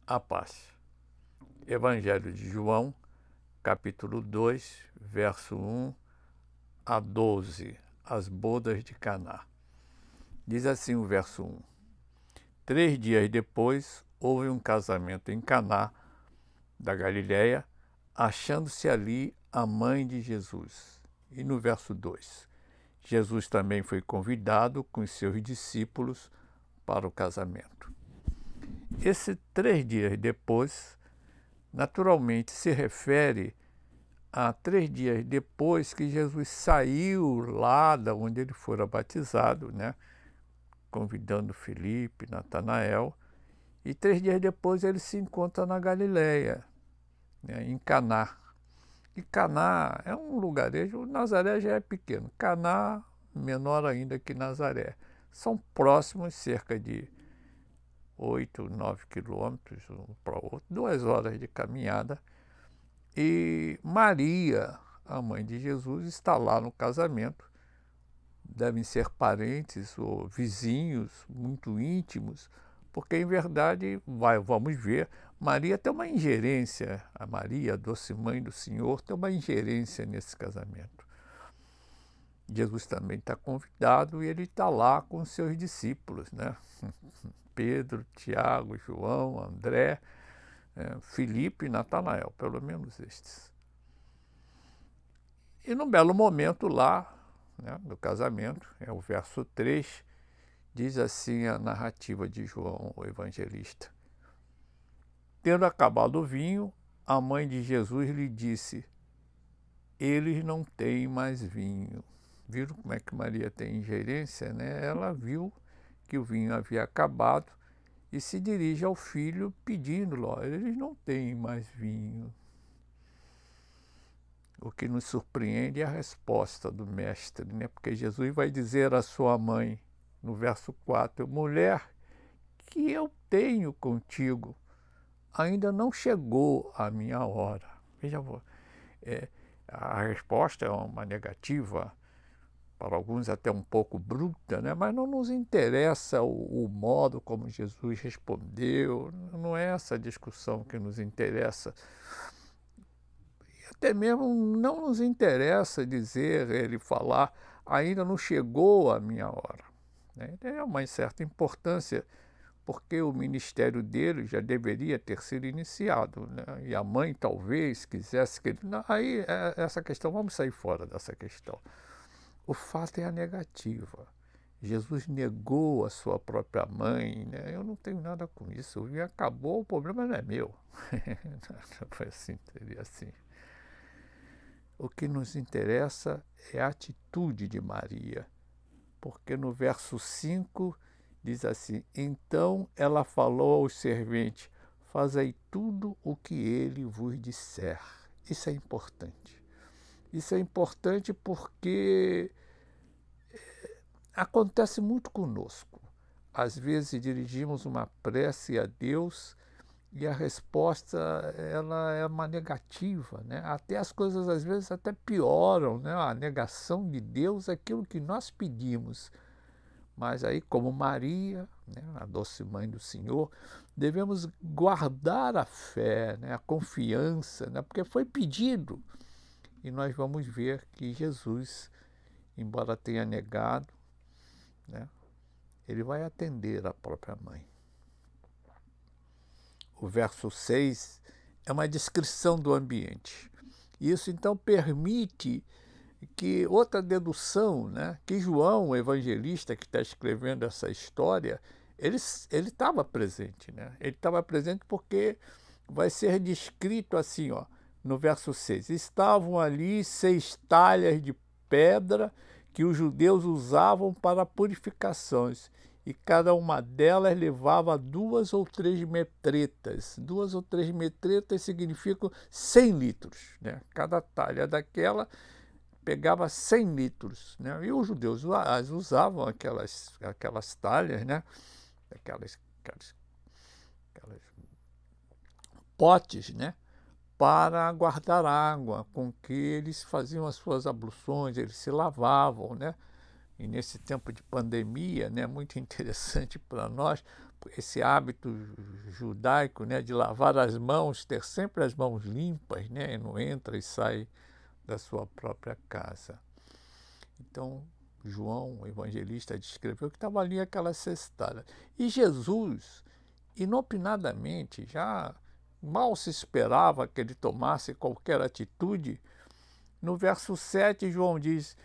A paz. Evangelho de João, capítulo 2, verso 1 a 12, as bodas de Caná. Diz assim o verso 1. 3 dias depois, houve um casamento em Caná da Galiléia, achando-se ali a mãe de Jesus. E no verso 2, Jesus também foi convidado com os seus discípulos para o casamento. Esse 3 dias depois, naturalmente, se refere a 3 dias depois que Jesus saiu lá da onde ele fora batizado, né? Convidando Filipe, Natanael, e 3 dias depois ele se encontra na Galiléia, né? Em Caná. E Caná é um lugarejo, Nazaré já é pequeno, Caná menor ainda que Nazaré. São próximos, cerca de 8, 9 quilômetros um para o outro, 2 horas de caminhada. E Maria, a mãe de Jesus, está lá no casamento. Devem ser parentes ou vizinhos muito íntimos, porque, em verdade, vamos ver, Maria tem uma ingerência, a Maria, a doce mãe do Senhor, tem uma ingerência nesse casamento. Jesus também está convidado e ele está lá com os seus discípulos, né? Pedro, Tiago, João, André, Filipe e Natanael, pelo menos estes. E num belo momento lá, né, do casamento, é o verso 3, diz assim a narrativa de João, o evangelista. Tendo acabado o vinho, a mãe de Jesus lhe disse: eles não têm mais vinho. Viram como é que Maria tem ingerência, né? Ela viu que o vinho havia acabado e se dirige ao filho pedindo-lhe: eles não têm mais vinho. O que nos surpreende é a resposta do mestre, né? Porque Jesus vai dizer à sua mãe, no verso 4, mulher, que eu tenho contigo, ainda não chegou a minha hora. Veja, a resposta é uma negativa, para alguns até um pouco bruta, né? Mas não nos interessa o modo como Jesus respondeu, não é essa discussão que nos interessa. Até mesmo não nos interessa dizer, ele falar, ainda não chegou a minha hora. Né? É uma certa importância, porque o ministério dele já deveria ter sido iniciado. Né? E a mãe talvez quisesse que ele... Não, aí, essa questão, vamos sair fora dessa questão. O fato é a negativa. Jesus negou a sua própria mãe, né? Eu não tenho nada com isso. E acabou, o problema não é meu. Foi assim, seria assim. O que nos interessa é a atitude de Maria, porque no verso 5 diz assim: então ela falou aos serventes, fazei tudo o que ele vos disser. Isso é importante. Isso é importante porque acontece muito conosco. Às vezes dirigimos uma prece a Deus e a resposta ela é uma negativa, né? Até as coisas às vezes até pioram, né? A negação de Deus é aquilo que nós pedimos. Mas aí, como Maria, né, a doce mãe do Senhor, devemos guardar a fé, né, a confiança, né? Porque foi pedido. E nós vamos ver que Jesus, embora tenha negado, né, ele vai atender a própria mãe. O verso 6 é uma descrição do ambiente. Isso, então, permite que outra dedução, né, que João, o evangelista que está escrevendo essa história, ele estava presente. Né? Ele estava presente porque vai ser descrito assim, ó, no verso 6. Estavam ali 6 talhas de pedra que os judeus usavam para purificações, e cada uma delas levava 2 ou 3 metretas. 2 ou 3 metretas significam 100 litros. Né? Cada talha daquela pegava 100 litros. Né? E os judeus usavam aquelas talhas, né? aquelas potes, né? Para guardar água, com que eles faziam as suas abluções, eles se lavavam, né? E nesse tempo de pandemia, né, muito interessante para nós, esse hábito judaico, né, de lavar as mãos, ter sempre as mãos limpas, né, e não entra e sai da sua própria casa. Então, João, o evangelista, descreveu que estava ali aquela cestada. E Jesus, inopinadamente, já mal se esperava que ele tomasse qualquer atitude. No verso 7, João diz,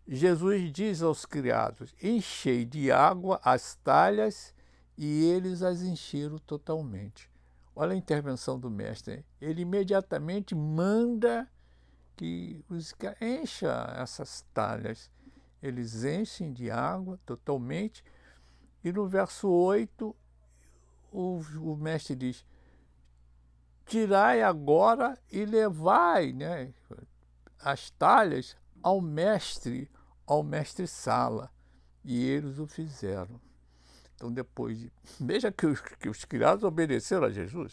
Jesus diz aos criados, enchei de água as talhas, e eles as encheram totalmente. Olha a intervenção do mestre. Ele imediatamente manda que encha essas talhas. Eles enchem de água totalmente. E no verso 8, o mestre diz, tirai agora e levai, né, as talhas ao mestre Sala. E eles o fizeram. Então depois, veja que os criados obedeceram a Jesus.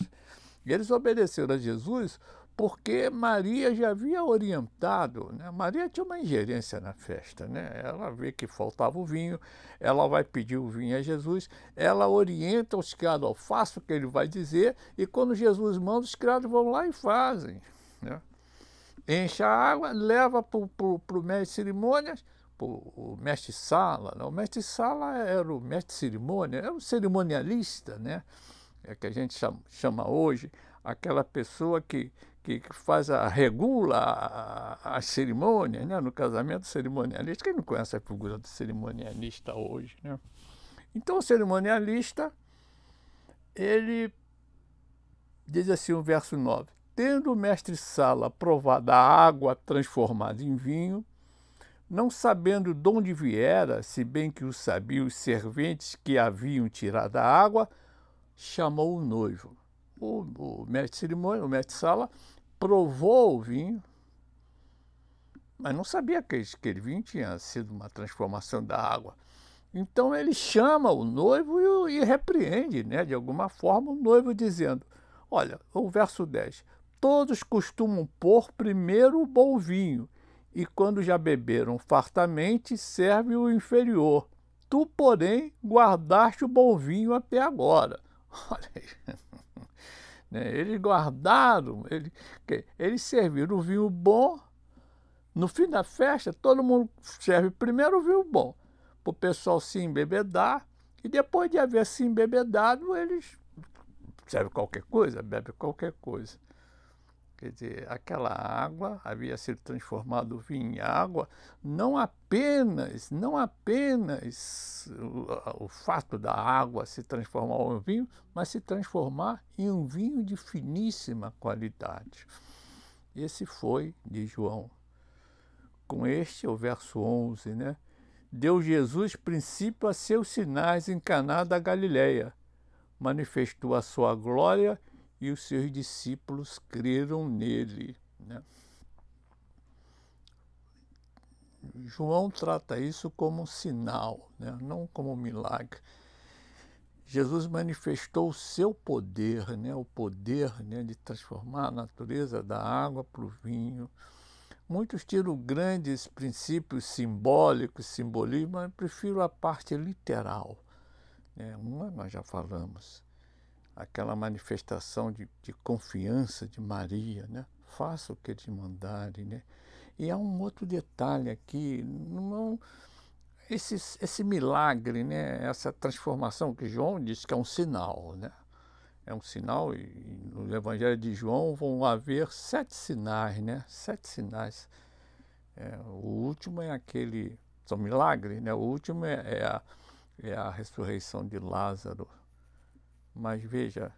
E eles obedeceram a Jesus porque Maria já havia orientado, né? Maria tinha uma ingerência na festa, né? Ela vê que faltava o vinho, ela vai pedir o vinho a Jesus, ela orienta os criados, faça o que ele vai dizer, e quando Jesus manda, os criados vão lá e fazem, né? Enche a água, leva para o mestre de cerimônias, o mestre Sala. Né? O mestre Sala era o mestre de cerimônia, era o cerimonialista, né? É que a gente chama hoje aquela pessoa que regula as cerimônias, né? No casamento cerimonialista. Quem não conhece a figura do cerimonialista hoje, né? Então o cerimonialista, ele diz assim o verso 9, tendo o mestre Sala provado a água transformada em vinho, não sabendo de onde viera, se bem que o sabiam os serventes que haviam tirado a água, chamou o noivo. O mestre de cerimônia, o mestre Sala, provou o vinho, mas não sabia que aquele vinho tinha sido uma transformação da água. Então ele chama o noivo e repreende, né, de alguma forma, o noivo dizendo, olha, o verso 10, todos costumam pôr primeiro o bom vinho, e quando já beberam fartamente, serve o inferior. Tu, porém, guardaste o bom vinho até agora. Olha aí. Eles guardaram, eles serviram o vinho bom. No fim da festa, todo mundo serve primeiro o vinho bom, para o pessoal se embebedar, e depois de haver se embebedado, eles servem qualquer coisa, bebem qualquer coisa. Quer dizer, aquela água havia sido transformada o vinho em água, não apenas o fato da água se transformar em vinho, mas se transformar em um vinho de finíssima qualidade. Esse foi de João. Com este, o verso 11, né? Deu Jesus princípio a seus sinais em Caná da Galileia, manifestou a sua glória e os seus discípulos creram nele, né? João trata isso como um sinal, né? Não como um milagre. Jesus manifestou o seu poder, né? O poder, né, de transformar a natureza da água para o vinho. Muitos tiram grandes princípios simbólicos, simbolismo, mas eu prefiro a parte literal, né? Uma nós já falamos. Aquela manifestação de confiança de Maria, né? Faça o que te mandarem, né? E há um outro detalhe aqui, esse milagre, né? Essa transformação que João diz que é um sinal, né? É um sinal, e no Evangelho de João vão haver 7 sinais, né? 7 sinais. O último é aquele, são milagres, né? O último é a ressurreição de Lázaro. Mas veja,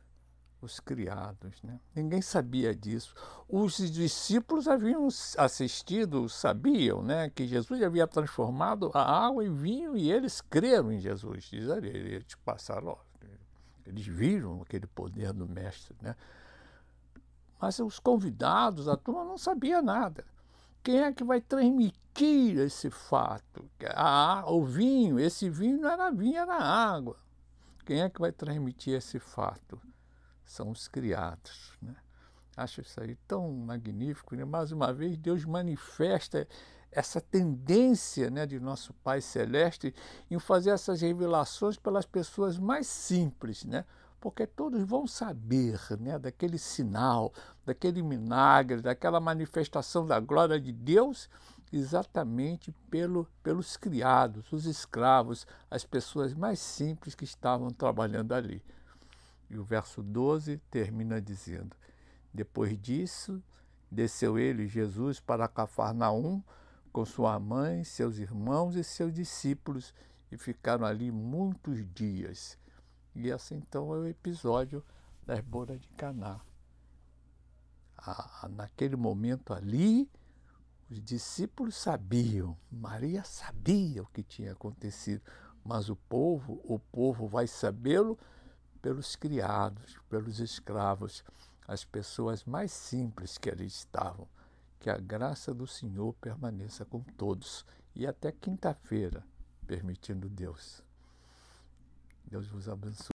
os criados, né? Ninguém sabia disso. Os discípulos haviam assistido, sabiam, né, que Jesus havia transformado a água em vinho e eles creram em Jesus. Diz ali, eles passaram, eles viram aquele poder do mestre, né? Mas os convidados, a turma não sabia nada. Quem é que vai transmitir esse fato? O vinho, esse vinho não era vinho, era água. Quem é que vai transmitir esse fato? São os criados, né? Acho isso aí tão magnífico, né? Mais uma vez, Deus manifesta essa tendência, né, de nosso Pai Celeste em fazer essas revelações pelas pessoas mais simples, né? Porque todos vão saber, né, daquele sinal, daquele milagre, daquela manifestação da glória de Deus, exatamente pelos criados, os escravos, as pessoas mais simples que estavam trabalhando ali. E o verso 12 termina dizendo: depois disso, desceu ele, Jesus, para Cafarnaum, com sua mãe, seus irmãos e seus discípulos, e ficaram ali muitos dias. E esse então é o episódio das bodas de Caná. Naquele momento ali, os discípulos sabiam, Maria sabia o que tinha acontecido, mas o povo vai sabê-lo pelos criados, pelos escravos, as pessoas mais simples que ali estavam. Que a graça do Senhor permaneça com todos e até quinta-feira, permitindo Deus. Deus vos abençoe.